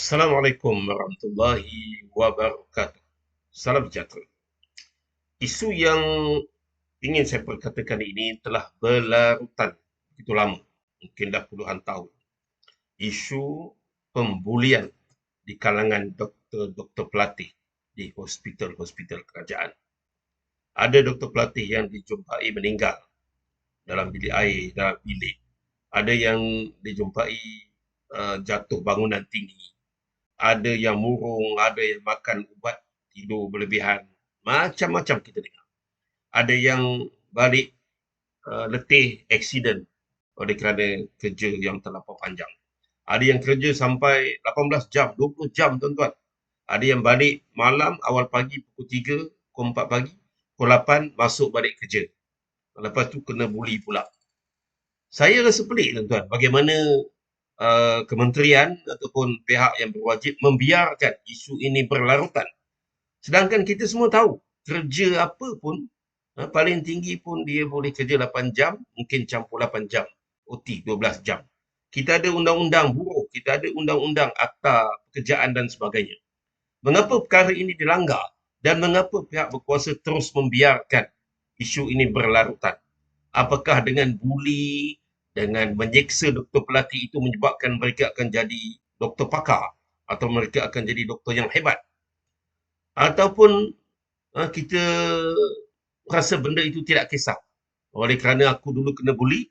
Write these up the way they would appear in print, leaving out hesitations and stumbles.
Assalamualaikum warahmatullahi wabarakatuh. Salam sejahtera. Isu yang ingin saya perkatakan ini telah berlarutan begitu lama, mungkin dah puluhan tahun. Isu pembulian di kalangan doktor-doktor pelatih di hospital-hospital kerajaan. Ada doktor pelatih yang dijumpai meninggal dalam bilik air, dalam bilik. Ada yang dijumpai jatuh bangunan tinggi. Ada yang murung, ada yang makan ubat tidur berlebihan. Macam-macam kita dengar. Ada yang balik letih, aksiden oleh kerana kerja yang terlampau panjang. Ada yang kerja sampai 18 jam, 20 jam tuan-tuan. Ada yang balik malam, awal pagi pukul 3, pukul 4 pagi, pukul 8 masuk balik kerja. Lepas tu kena buli pula. Saya rasa pelik tuan-tuan, bagaimana kementerian ataupun pihak yang berwajib membiarkan isu ini berlarutan. Sedangkan kita semua tahu, kerja apa pun, paling tinggi pun dia boleh kerja 8 jam, mungkin campur 8 jam, OT 12 jam. Kita ada undang-undang buruh, kita ada undang-undang akta pekerjaan dan sebagainya. Mengapa perkara ini dilanggar dan mengapa pihak berkuasa terus membiarkan isu ini berlarutan? Apakah dengan buli, dengan menyeksa doktor pelatih itu menyebabkan mereka akan jadi doktor pakar atau mereka akan jadi doktor yang hebat? Ataupun kita rasa benda itu tidak kisah. Oleh kerana aku dulu kena buli,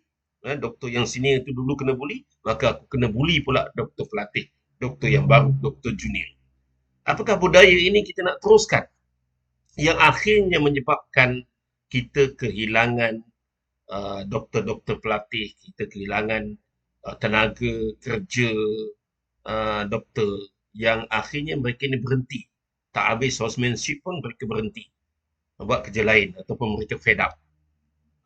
doktor yang senior itu dulu kena buli, maka aku kena buli pula doktor pelatih, doktor yang baru, doktor junior. Apakah budaya ini kita nak teruskan? Yang akhirnya menyebabkan kita kehilangan doktor-doktor pelatih, kita kehilangan tenaga kerja doktor yang akhirnya mereka ini berhenti. Tak habis housemanship pun mereka berhenti buat kerja lain ataupun mereka fed up.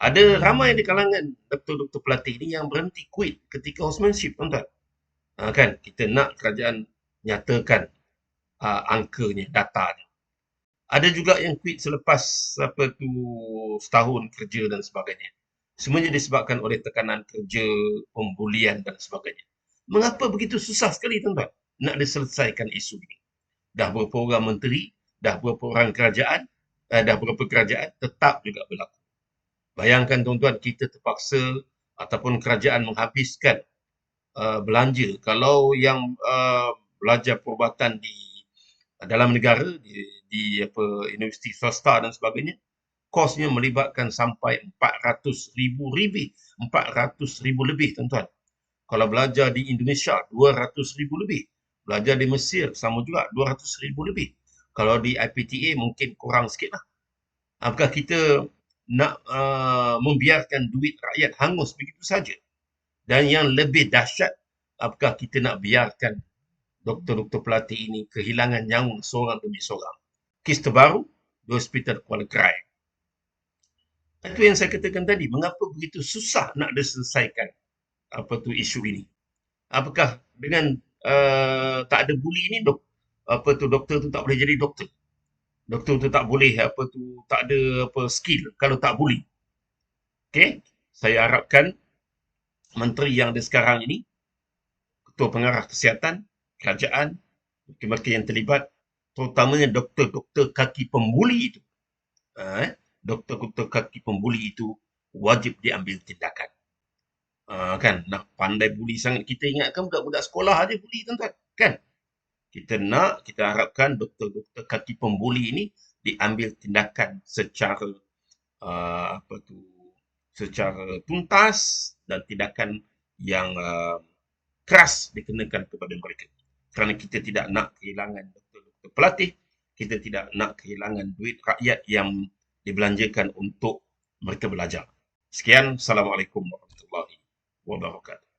Ada ramai di kalangan doktor-doktor pelatih ni yang berhenti quit ketika housemanship, tuan-tuan. Kan kita nak kerajaan nyatakan angkanya, datanya. Ada juga yang quit selepas setahun kerja dan sebagainya. Semuanya disebabkan oleh tekanan kerja, pembulian dan sebagainya. Mengapa begitu susah sekali, tuan-tuan, nak diselesaikan isu ini? Dah berapa orang menteri, dah berapa orang kerajaan, dah berapa kerajaan tetap juga berlaku. Bayangkan tuan-tuan, kita terpaksa ataupun kerajaan menghabiskan belanja. Kalau yang belajar perubatan di dalam negara, di universiti swasta dan sebagainya, kosnya melibatkan sampai 400,000 lebih, tuan-tuan. Kalau belajar di Indonesia, 200,000 lebih. Belajar di Mesir, sama juga 200,000 lebih. Kalau di IPTA mungkin kurang sikit lah. Apakah kita nak membiarkan duit rakyat hangus begitu saja? Dan yang lebih dahsyat, apakah kita nak biarkan doktor-doktor pelatih ini kehilangan nyawa seorang demi seorang? Kes terbaru di Hospital Kuala Krai. Itu yang saya katakan tadi, mengapa begitu susah nak diselesaikan isu ini? Apakah dengan tak ada buli ini doktor tu tak boleh jadi doktor? Doktor tu tak boleh tak ada skill kalau tak buli. Okey, saya harapkan menteri yang ada sekarang ini, ketua pengarah kesihatan, kerajaan, mereka yang terlibat, terutamanya doktor-doktor kaki pembuli itu. Doktor-doktor kaki pembuli itu wajib diambil tindakan. Kan, nak pandai buli sangat. Kita ingatkan budak-budak sekolah aja buli, tuan-tuan. Kan? Kita harapkan doktor-doktor kaki pembuli ini diambil tindakan secara secara tuntas dan tindakan yang keras dikenakan kepada mereka. Kerana kita tidak nak kehilangan doktor-doktor pelatih, kita tidak nak kehilangan duit rakyat yang dibelanjakan untuk mereka belajar. Sekian, Assalamualaikum warahmatullahi wabarakatuh.